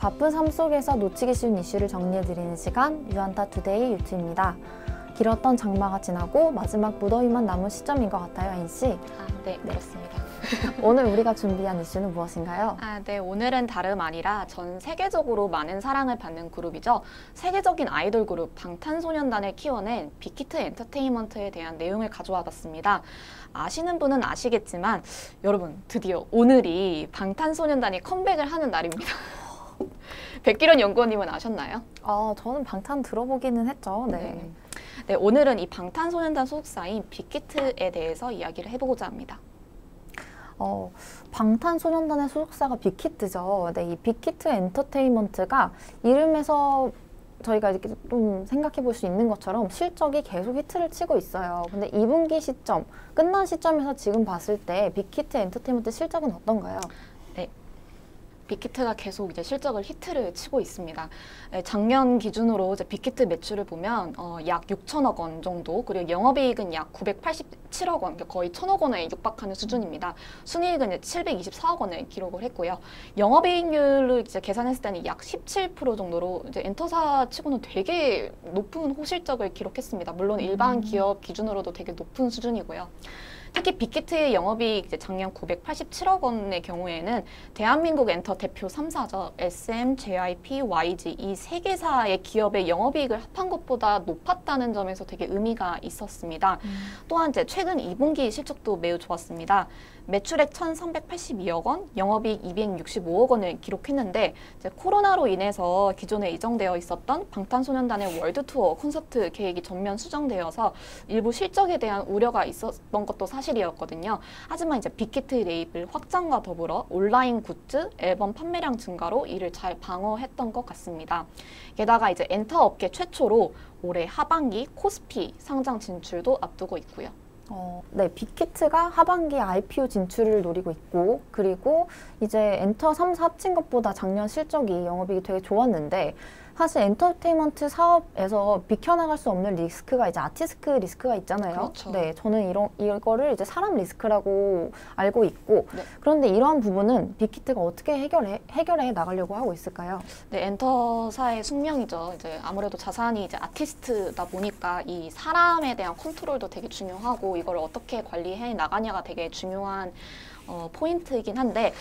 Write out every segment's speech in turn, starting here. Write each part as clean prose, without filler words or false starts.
바쁜 삶 속에서 놓치기 쉬운 이슈를 정리해드리는 시간 유한타 투데이 유튜입니다. 길었던 장마가 지나고 마지막 무더위만 남은 시점인 것 같아요, 아인씨. 네, 그렇습니다. 오늘 우리가 준비한 이슈는 무엇인가요? 네, 오늘은 다름 아니라 전 세계적으로 많은 사랑을 받는 그룹이죠. 세계적인 아이돌 그룹 방탄소년단을 키워낸 빅히트 엔터테인먼트에 대한 내용을 가져와 봤습니다. 아시는 분은 아시겠지만 여러분, 드디어 오늘이 방탄소년단이 컴백을 하는 날입니다. 백기련 연구원님은 아셨나요? 저는 방탄 들어보기는 했죠. 네. 네, 오늘은 이 방탄소년단 소속사인 빅히트에 대해서 이야기를 해보고자 합니다. 방탄소년단의 소속사가 빅히트죠. 네, 이 빅히트 엔터테인먼트가 이름에서 저희가 이렇게 좀 생각해 볼 수 있는 것처럼 실적이 계속 히트를 치고 있어요. 근데 2분기 시점, 끝난 시점에서 지금 봤을 때 빅히트 엔터테인먼트 실적은 어떤가요? 네. 빅히트가 계속 이제 실적을 히트를 치고 있습니다. 작년 기준으로 이제 빅히트 매출을 보면 약 6천억 원 정도, 그리고 영업이익은 약 987억 원, 그러니까 거의 1,000억 원에 육박하는 수준입니다. 순이익은 이제 724억 원을 기록을 했고요. 영업이익률을 이제 계산했을 때는 약 17% 정도로 이제 엔터사 치고는 되게 높은 호실적을 기록했습니다. 물론 일반 기업 기준으로도 되게 높은 수준이고요. 특히 빅히트의 영업이익 이제 작년 987억 원의 경우에는 대한민국 엔터 대표 3사죠. SM, JYP, YG 이 세 개사의 기업의 영업이익을 합한 것보다 높았다는 점에서 되게 의미가 있었습니다. 또한 이제 최근 2분기 실적도 매우 좋았습니다. 매출액 1,382억 원, 영업이익 265억 원을 기록했는데 이제 코로나로 인해서 기존에 예정되어 있었던 방탄소년단의 월드 투어 콘서트 계획이 전면 수정되어서 일부 실적에 대한 우려가 있었던 것도 사실이었거든요. 하지만 이제 빅히트 레이블 확장과 더불어 온라인 굿즈, 앨범 판매량 증가로 이를 잘 방어했던 것 같습니다. 게다가 이제 엔터 업계 최초로 올해 하반기 코스피 상장 진출도 앞두고 있고요. 네, 빅히트가 하반기 IPO 진출을 노리고 있고, 그리고 이제 엔터 3사 합친 것보다 작년 실적이 영업이익이 되게 좋았는데, 사실 엔터테인먼트 사업에서 비켜나갈 수 없는 리스크가 이제 아티스트 리스크가 있잖아요. 그렇죠. 네, 저는 이거를 이제 사람 리스크라고 알고 있고, 네. 그런데 이러한 부분은 빅히트가 어떻게 해결해 나가려고 하고 있을까요? 네, 엔터사의 숙명이죠. 이제 아무래도 자산이 이제 아티스트다 보니까 이 사람에 대한 컨트롤도 되게 중요하고 이걸 어떻게 관리해 나가냐가 되게 중요한 포인트이긴 한데.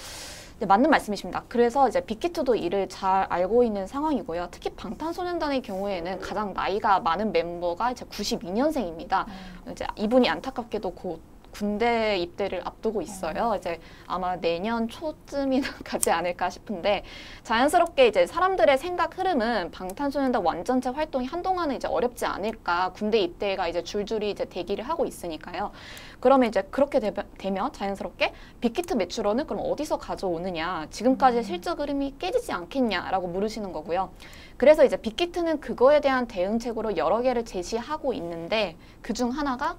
네, 맞는 말씀이십니다. 그래서 이제 빅히트도 이를 잘 알고 있는 상황이고요. 특히 방탄소년단의 경우에는 가장 나이가 많은 멤버가 이제 92년생입니다. 이제 이분이 안타깝게도 곧 군대 입대를 앞두고 있어요. 이제 아마 내년 초쯤이나 가지 않을까 싶은데 자연스럽게 이제 사람들의 생각 흐름은 방탄소년단 완전체 활동이 한동안은 이제 어렵지 않을까. 군대 입대가 이제 줄줄이 이제 대기를 하고 있으니까요. 그러면 이제 그렇게 되면 자연스럽게 빅히트 매출원은 그럼 어디서 가져오느냐? 지금까지의 실적 흐름이 깨지지 않겠냐라고 물으시는 거고요. 그래서 이제 빅히트는 그거에 대한 대응책으로 여러 개를 제시하고 있는데 그중 하나가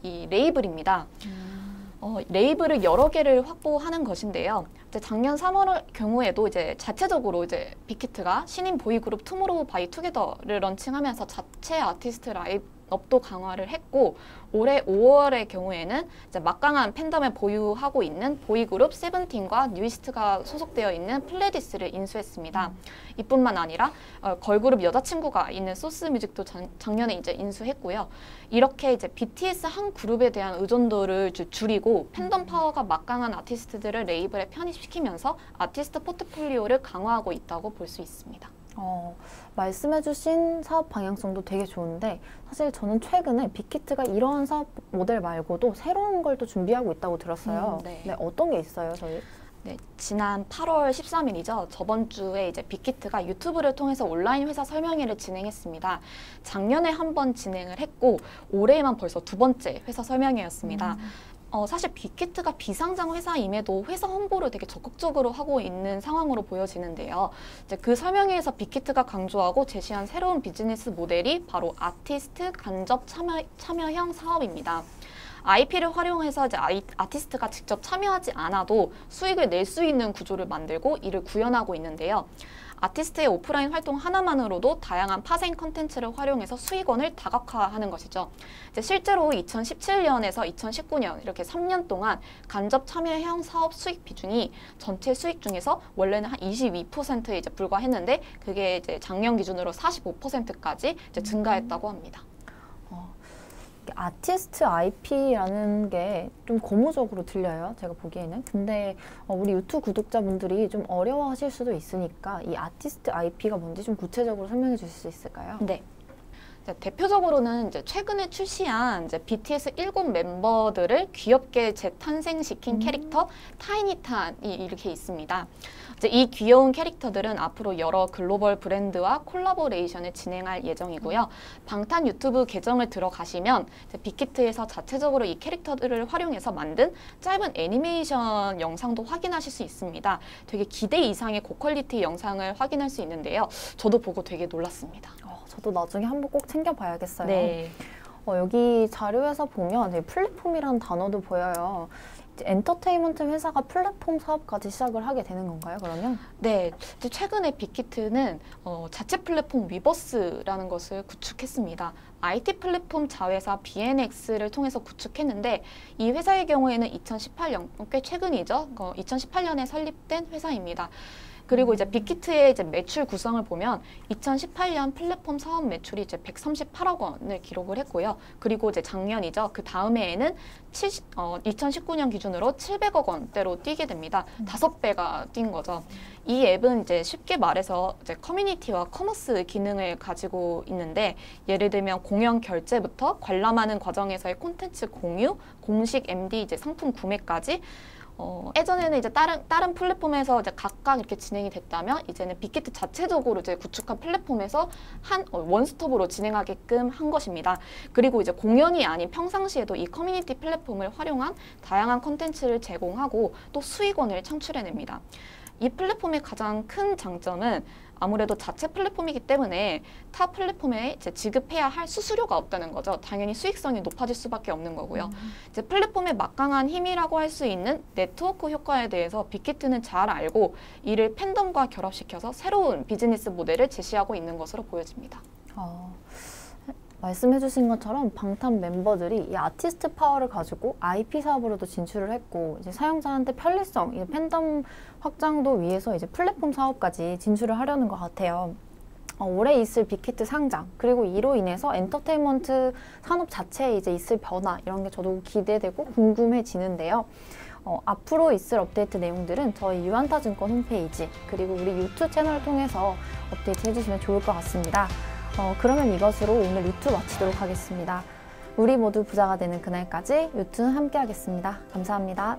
이 레이블입니다. 레이블을 여러 개를 확보하는 것인데요. 이제 작년 3월 경우에도 이제 자체적으로 이제 빅히트가 신인 보이그룹 투모로우바이투게더를 런칭하면서 자체 아티스트 라인업도 강화를 했고 올해 5월의 경우에는 이제 막강한 팬덤을 보유하고 있는 보이그룹 세븐틴과 뉴이스트가 소속되어 있는 플레디스를 인수했습니다. 이뿐만 아니라 걸그룹 여자친구가 있는 소스뮤직도 작년에 이제 인수했고요. 이렇게 이제 BTS 한 그룹에 대한 의존도를 줄이고 팬덤 파워가 막강한 아티스트들을 레이블에 편입시키면서 아티스트 포트폴리오를 강화하고 있다고 볼 수 있습니다. 말씀해주신 사업 방향성도 되게 좋은데 사실 저는 최근에 빅히트가 이런 사업 모델 말고도 새로운 걸 또 준비하고 있다고 들었어요. 네. 네, 어떤 게 있어요, 저희? 네, 지난 8월 13일이죠. 저번 주에 이제 빅히트가 유튜브를 통해서 온라인 회사 설명회를 진행했습니다. 작년에 한 번 진행을 했고 올해에만 벌써 두 번째 회사 설명회였습니다. 사실 빅히트가 비상장 회사임에도 회사 홍보를 되게 적극적으로 하고 있는 상황으로 보여지는데요. 이제 그 설명회에서 빅히트가 강조하고 제시한 새로운 비즈니스 모델이 바로 아티스트 간접 참여형 사업입니다. IP를 활용해서 이제 아티스트가 직접 참여하지 않아도 수익을 낼 수 있는 구조를 만들고 이를 구현하고 있는데요. 아티스트의 오프라인 활동 하나만으로도 다양한 파생 컨텐츠를 활용해서 수익원을 다각화하는 것이죠. 이제 실제로 2017년에서 2019년 이렇게 3년 동안 간접 참여형 사업 수익 비중이 전체 수익 중에서 원래는 한 22%에 이제 불과했는데 그게 이제 작년 기준으로 45%까지 이제 증가했다고 합니다. 아티스트 IP라는 게 좀 고무적으로 들려요. 제가 보기에는. 근데 우리 유튜브 구독자분들이 좀 어려워하실 수도 있으니까 이 아티스트 IP가 뭔지 좀 구체적으로 설명해 주실 수 있을까요? 네. 대표적으로는 이제 최근에 출시한 이제 BTS 7 멤버들을 귀엽게 재탄생시킨 캐릭터 타이니탄이 이렇게 있습니다. 이제 이 귀여운 캐릭터들은 앞으로 여러 글로벌 브랜드와 콜라보레이션을 진행할 예정이고요. 방탄 유튜브 계정을 들어가시면 이제 빅히트에서 자체적으로 이 캐릭터들을 활용해서 만든 짧은 애니메이션 영상도 확인하실 수 있습니다. 되게 기대 이상의 고퀄리티 영상을 확인할 수 있는데요. 저도 보고 되게 놀랐습니다. 저도 나중에 한번 꼭 챙겨봐야겠어요. 네. 여기 자료에서 보면 플랫폼이라는 단어도 보여요. 엔터테인먼트 회사가 플랫폼 사업까지 시작을 하게 되는 건가요, 그러면? 네, 이제 최근에 빅히트는 자체 플랫폼 위버스라는 것을 구축했습니다. IT 플랫폼 자회사 BNX를 통해서 구축했는데 이 회사의 경우에는 2018년, 꽤 최근이죠. 2018년에 설립된 회사입니다. 그리고 이제 빅히트의 이제 매출 구성을 보면 2018년 플랫폼 사업 매출이 이제 138억 원을 기록을 했고요. 그리고 이제 작년이죠. 그 다음 해에는 2019년 기준으로 700억 원대로 뛰게 됩니다. 5배가 뛴 거죠. 이 앱은 이제 쉽게 말해서 이제 커뮤니티와 커머스 기능을 가지고 있는데 예를 들면 공연 결제부터 관람하는 과정에서의 콘텐츠 공유, 공식 MD 이제 상품 구매까지 예전에는 이제 다른 플랫폼에서 이제 각각 이렇게 진행이 됐다면 이제는 빅히트 자체적으로 이제 구축한 플랫폼에서 원스톱으로 진행하게끔 한 것입니다. 그리고 이제 공연이 아닌 평상시에도 이 커뮤니티 플랫폼을 활용한 다양한 콘텐츠를 제공하고 또 수익원을 창출해냅니다. 이 플랫폼의 가장 큰 장점은 아무래도 자체 플랫폼이기 때문에 타 플랫폼에 이제 지급해야 할 수수료가 없다는 거죠. 당연히 수익성이 높아질 수밖에 없는 거고요. 이제 플랫폼의 막강한 힘이라고 할 수 있는 네트워크 효과에 대해서 빅히트는 잘 알고 이를 팬덤과 결합시켜서 새로운 비즈니스 모델을 제시하고 있는 것으로 보여집니다. 말씀해주신 것처럼 방탄 멤버들이 이 아티스트 파워를 가지고 IP 사업으로도 진출을 했고 이제 사용자한테 편리성, 이 팬덤 확장도 위해서 이제 플랫폼 사업까지 진출을 하려는 것 같아요. 올해 있을 빅히트 상장 그리고 이로 인해서 엔터테인먼트 산업 자체에 이제 있을 변화 이런 게 저도 기대되고 궁금해지는데요. 앞으로 있을 업데이트 내용들은 저희 유안타증권 홈페이지 그리고 우리 유튜브 채널을 통해서 업데이트 해주시면 좋을 것 같습니다. 그러면 이것으로 오늘 유튜브 마치도록 하겠습니다. 우리 모두 부자가 되는 그날까지 유튜브 함께 하겠습니다. 감사합니다.